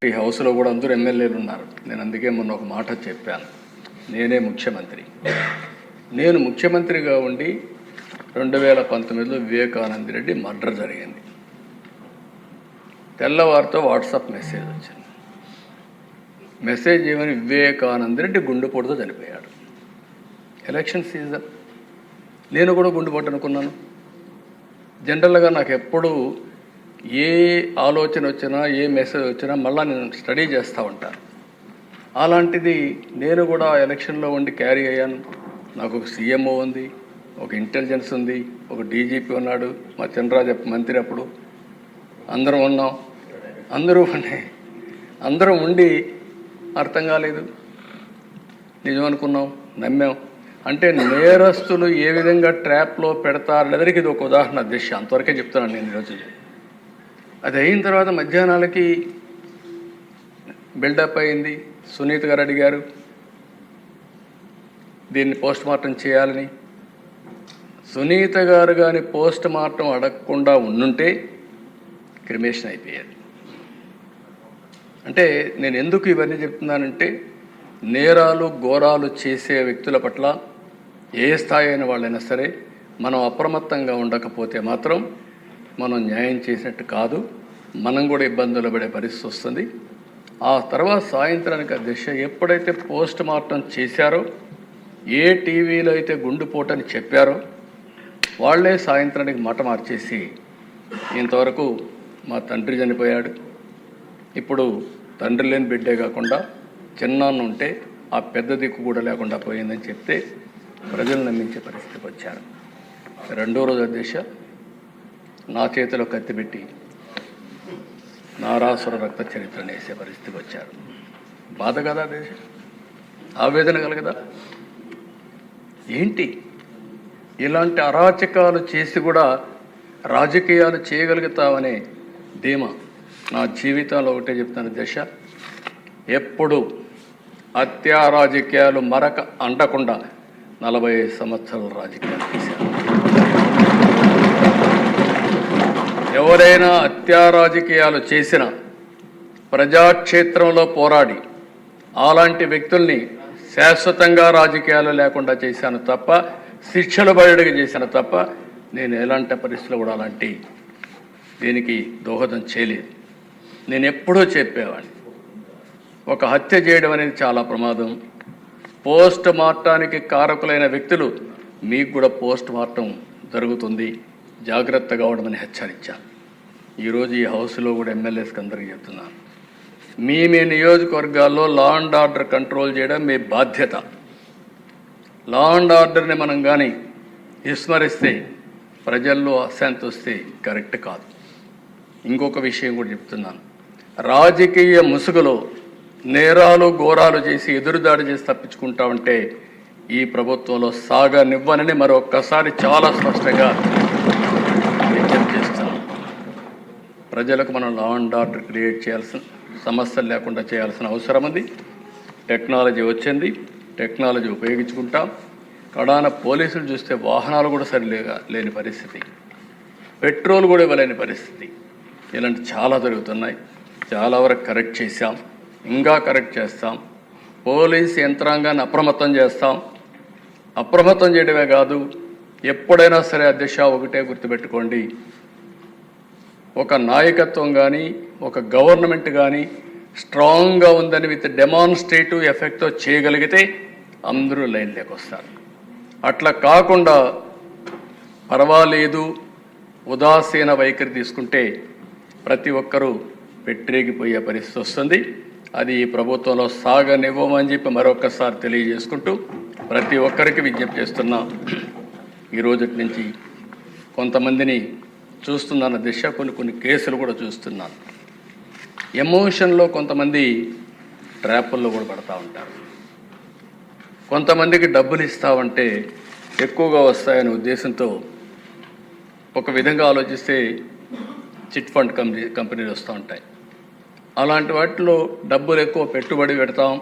ఈ హౌస్లో కూడా అందరూ ఎమ్మెల్యేలు ఉన్నారు. నేను అందుకే మొన్న ఒక మాట చెప్పాను, నేనే ముఖ్యమంత్రి. నేను ముఖ్యమంత్రిగా ఉండి 2019లో వివేకానంద రెడ్డి మర్డర్ జరిగింది. తెల్లవారితో వాట్సాప్ మెసేజ్ వచ్చింది. మెసేజ్ ఏమని, వివేకానంద రెడ్డి గుండెపోటుతో చనిపోయాడు. ఎలక్షన్ సీజన్, నేను కూడా గుండెపోటు అనుకున్నాను. జనరల్గా నాకు ఎప్పుడు ఏ ఆలోచన వచ్చినా ఏ మెసేజ్ వచ్చినా మళ్ళీ నేను స్టడీ చేస్తూ ఉంటాను. అలాంటిది నేను కూడా ఎలక్షన్లో ఉండి క్యారీ అయ్యాను. నాకు ఒక సీఎంఓ ఉంది, ఒక ఇంటెలిజెన్స్ ఉంది, ఒక డీజీపీ ఉన్నాడు, మా చంద్రరాజు మంత్రి అప్పుడు అందరం ఉన్నాం. అందరం ఉండి అర్థం కాలేదు, నిజం అనుకున్నాం, నమ్మాం. అంటే నేరస్తులు ఏ విధంగా ట్రాప్లో పెడతారనేదానికి ఇది ఒక ఉదాహరణ దిశ. అంతవరకే చెప్తున్నాను నేను ఈరోజు. అది అయిన తర్వాత మధ్యాహ్నాలకి బిల్డప్ అయింది. సునీత గారు అడిగారు దీన్ని పోస్ట్ మార్టం చేయాలని. సునీత గారు కానీ పోస్ట్ మార్టం అడగకుండా ఉండుంటే క్రిమేషన్ అయిపోయేది. అంటే నేను ఎందుకు ఇవన్నీ చెప్తున్నానంటే, నేరాలు ఘోరాలు చేసే వ్యక్తుల పట్ల ఏ స్థాయి అయిన వాళ్ళైనా సరే మనం అప్రమత్తంగా ఉండకపోతే మాత్రం మనం న్యాయం చేసినట్టు కాదు, మనం కూడా ఇబ్బందులు పడే పరిస్థితి వస్తుంది. ఆ తర్వాత సాయంత్రానికి దిశ ఎప్పుడైతే పోస్ట్ మార్టం చేశారో, ఏ టీవీలో అయితే గుండెపోటని చెప్పారో వాళ్లే సాయంత్రానికి మాట మార్చేసి ఇంతవరకు మా తండ్రి చనిపోయాడు, ఇప్పుడు తండ్రి లేని బిడ్డే కాకుండా చిన్నాన్న ఉంటే ఆ పెద్ద దిక్కు కూడా లేకుండా పోయిందని చెప్తే ప్రజలు నమ్మించే పరిస్థితికి వచ్చారు. రెండో రోజు అధ్యక్ష నా చేతిలో కత్తిపెట్టి నారాసుర రక్త చరిత్రను వేసే పరిస్థితికి వచ్చారు. బాధ కదా దేశ, ఆవేదన కలగదా? ఏంటి ఇలాంటి అరాచకాలు చేసి కూడా రాజకీయాలు చేయగలుగుతామనే ధీమా నా జీవితంలో ఒకటే చెప్తాను దశ, ఎప్పుడు హత్యా రాజకీయాలు మరక అంటకుండా 45 సంవత్సరాల రాజకీయాలు చేశారు. ఎవరైనా హత్యా రాజకీయాలు చేసిన ప్రజాక్షేత్రంలో పోరాడి అలాంటి వ్యక్తుల్ని శాశ్వతంగా రాజకీయాలు లేకుండా చేశాను తప్ప, శిక్షలు బయటకు చేశాను తప్ప, నేను ఎలాంటి పరిస్థితులు కూడా అలాంటి దీనికి దోహదం చేయలేదు. నేను ఎప్పుడూ చెప్పేవాడిని, ఒక హత్య చేయడం అనేది చాలా ప్రమాదం. పోస్ట్ మార్టానికి కారకులైన వ్యక్తులు మీకు కూడా పోస్ట్ మార్టం జరుగుతుంది, జాగ్రత్తగా ఉండమని హెచ్చరించాను. ఈరోజు ఈ హౌస్లో కూడా ఎమ్మెల్యేస్కి అందరికీ చెప్తున్నాను, మీ నియోజకవర్గాల్లో లా అండ్ ఆర్డర్ కంట్రోల్ చేయడం మీ బాధ్యత. లా అండ్ ఆర్డర్ని మనం కానీ విస్మరిస్తే ప్రజల్లో అశాంతి వస్తే కరెక్ట్ కాదు. ఇంకొక విషయం కూడా చెప్తున్నాను, రాజకీయ ముసుగులో నేరాలు ఘోరాలు చేసి ఎదురుదాడి చేసి తప్పించుకుంటా ఉంటే ఈ ప్రభుత్వంలో సాగనివ్వనని మరొక్కసారి చాలా స్పష్టంగా విజ్ఞప్తి చేస్తున్నాం. ప్రజలకు మనం లా అండ్ ఆర్డర్ క్రియేట్ చేయాల్సిన, సమస్యలు లేకుండా చేయాల్సిన అవసరం ఉంది. టెక్నాలజీ వచ్చింది, టెక్నాలజీ ఉపయోగించుకుంటాం. కడాన పోలీసులు చూస్తే వాహనాలు కూడా లేని పరిస్థితి, పెట్రోల్ కూడా ఇవ్వలేని పరిస్థితి, ఇలాంటి చాలా జరుగుతున్నాయి. చాలా వరకు కరెక్ట్ చేశాం, ఇంకా కరెక్ట్ చేస్తాం. పోలీస్ యంత్రాంగాన్ని అప్రమత్తం చేస్తాం. అప్రమత్తం చేయడమే కాదు, ఎప్పుడైనా సరే అధ్యక్ష ఒకటే గుర్తుపెట్టుకోండి, ఒక నాయకత్వం కానీ ఒక గవర్నమెంట్ కానీ స్ట్రాంగ్గా ఉందని విత్ డెమాన్స్ట్రేటివ్ ఎఫెక్ట్తో చేయగలిగితే అందరూ లైన్లోకి వస్తారు. అట్లా కాకుండా పర్వాలేదు ఉదాసీన వైఖరి తీసుకుంటే ప్రతి ఒక్కరూ పెట్టిరేగిపోయే పరిస్థితి వస్తుంది. అది ఈ ప్రభుత్వంలో సాగనివ్వమని చెప్పి మరొకసారి తెలియజేసుకుంటూ ప్రతి ఒక్కరికి విజ్ఞప్తి చేస్తున్నా. ఈ రోజుటి నుంచి కొంతమందిని చూస్తున్నాను దిశ, కొన్ని కేసులు కూడా చూస్తున్నాను. ఎమోషన్లో కొంతమంది ట్రాపుల్లో కూడా పడతా ఉంటారు. కొంతమందికి డబ్బులు ఇస్తామంటే ఎక్కువగా వస్తాయనే ఉద్దేశంతో ఒక విధంగా ఆలోచిస్తే చిట్ ఫండ్ కంపెనీలు వస్తూ ఉంటాయి. అలాంటి వాటిలో డబ్బులు ఎక్కువ పెట్టుబడి పెడతాం,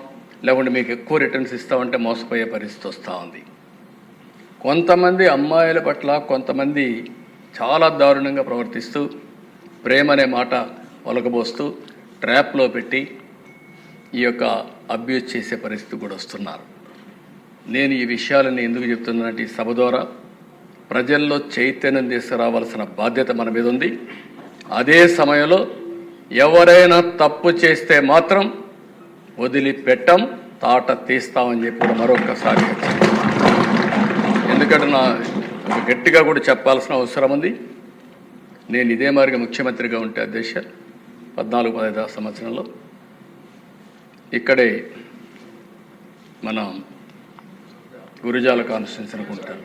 లేకుంటే మీకు ఎక్కువ రిటర్న్స్ ఇస్తామంటే మోసపోయే పరిస్థితి వస్తూ ఉంది. కొంతమంది అమ్మాయిల పట్ల కొంతమంది చాలా దారుణంగా ప్రవర్తిస్తూ ప్రేమ అనే మాట ఒలకబోస్తూ ట్రాప్లో పెట్టి ఈ యొక్క అబ్యూజ్ చేసే పరిస్థితి కూడా వస్తున్నారు. నేను ఈ విషయాలని ఎందుకు చెప్తున్నానంటే ఈ సభ ద్వారా ప్రజల్లో చైతన్యం తీసుకురావాల్సిన బాధ్యత మన మీద ఉంది. అదే సమయంలో ఎవరైనా తప్పు చేస్తే మాత్రం వదిలిపెట్టం, తాట తీస్తామని చెప్పి కూడా మరొకసారి ఎందుకంటే గట్టిగా కూడా చెప్పాల్సిన అవసరం ఉంది. నేను ఇదే మాదిరిగా ముఖ్యమంత్రిగా ఉంటే అధ్యక్ష 14-15 సంవత్సరంలో ఇక్కడే మన గురుజాల కాన్స్టిట్యూన్సీ అనుకుంటాను,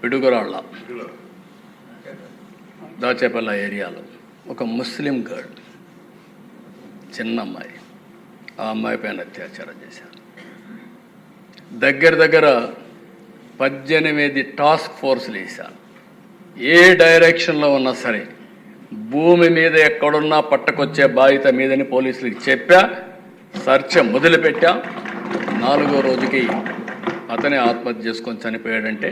పిడుగురాళ్ళ దాచేపల్ల ఏరియాలో ఒక ముస్లిం గర్ల్, చిన్న అమ్మాయి, ఆ అమ్మాయి పైన అత్యాచారం చేశారు. దగ్గర 18 టాస్క్ ఫోర్స్లు వేశాను. ఏ డైరెక్షన్లో ఉన్నా సరే భూమి మీద ఎక్కడున్నా పట్టకొచ్చే బాధ్యత మీదని పోలీసులకు చెప్పా. సర్చ్ మొదలుపెట్టా. 4వ రోజుకి అతనే ఆత్మహత్య చేసుకొని చనిపోయాడంటే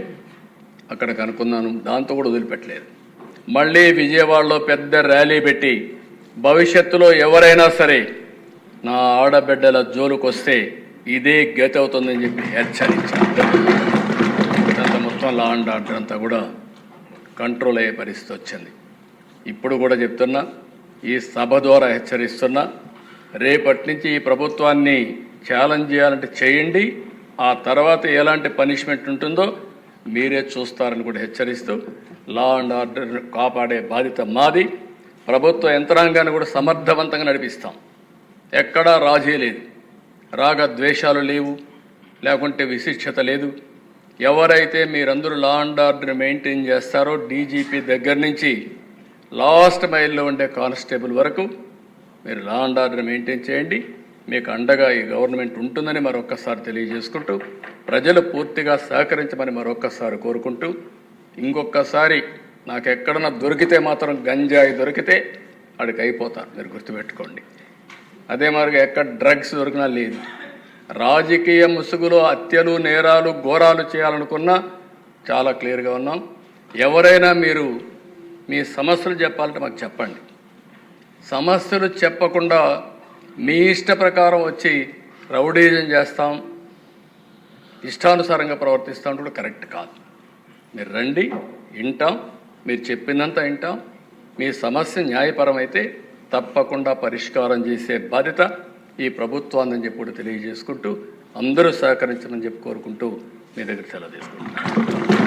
అక్కడ కనుక్కున్నాను. దాంతో కూడా వదిలిపెట్టలేదు. మళ్ళీ విజయవాడలో పెద్ద ర్యాలీ పెట్టి భవిష్యత్తులో ఎవరైనా సరే నా ఆడబిడ్డల జోలుకు వస్తే ఇదే గతి అవుతుందని చెప్పి హెచ్చరించాను. అంత మొత్తం లా అండ్ ఆర్డర్ అంతా కూడా కంట్రోల్ అయ్యే పరిస్థితి వచ్చింది. ఇప్పుడు కూడా చెప్తున్నా, ఈ సభ ద్వారా హెచ్చరిస్తున్నా, రేపటి నుంచి ఈ ప్రభుత్వాన్ని ఛాలెంజ్ చేయాలంటే చేయండి. ఆ తర్వాత ఎలాంటి పనిష్మెంట్ ఉంటుందో మీరే చూస్తారని కూడా హెచ్చరిస్తూ, లా అండ్ ఆర్డర్ కాపాడే బాధ్యత మాది. ప్రభుత్వ యంత్రాంగాన్ని కూడా సమర్థవంతంగా నడిపిస్తాం. ఎక్కడా రాజీ లేదు, రాగద్వేషాలు లేవు, లేకుంటే విశిక్షత లేదు. ఎవరైతే మీరందరూ లా అండ్ ఆర్డర్ మెయింటైన్ చేస్తారో డీజీపీ దగ్గర నుంచి లాస్ట్ మైల్లో ఉండే కానిస్టేబుల్ వరకు మీరు లా అండ్ ఆర్డర్ మెయింటైన్ చేయండి. మీకు అండగా ఈ గవర్నమెంట్ ఉంటుందని మరొక్కసారి తెలియజేసుకుంటూ, ప్రజలు పూర్తిగా సహకరించమని మరొక్కసారి కోరుకుంటూ, ఇంకొకసారి నాకు ఎక్కడన్నా దొరికితే మాత్రం గంజాయి దొరికితే అడికి అయిపోతాను, మీరు గుర్తుపెట్టుకోండి. అదే మాదిరిగా ఎక్కడ డ్రగ్స్ దొరికినా లేదు. రాజకీయ ముసుగులో హత్యలు, నేరాలు, ఘోరాలు చేయాలనుకున్నా చాలా క్లియర్గా ఉన్నాం. ఎవరైనా మీరు మీ సమస్యలు చెప్పాలంటే మాకు చెప్పండి. సమస్యలు చెప్పకుండా మీ ఇష్ట ప్రకారం వచ్చి రౌడీజం చేస్తాం, ఇష్టానుసారంగా ప్రవర్తిస్తాం కూడా కరెక్ట్ కాదు. మీరు రండి, వింటాం, మీరు చెప్పినంత వింటాం. మీ సమస్య న్యాయపరమైతే తప్పకుండా పరిష్కారం చేసే బాధ్యత ఈ ప్రభుత్వాన్ని చెప్పి కూడా తెలియజేసుకుంటూ, అందరూ సహకరించమని చెప్పి కోరుకుంటూ మీ దగ్గర సెలవు తీసుకుంటున్నాను.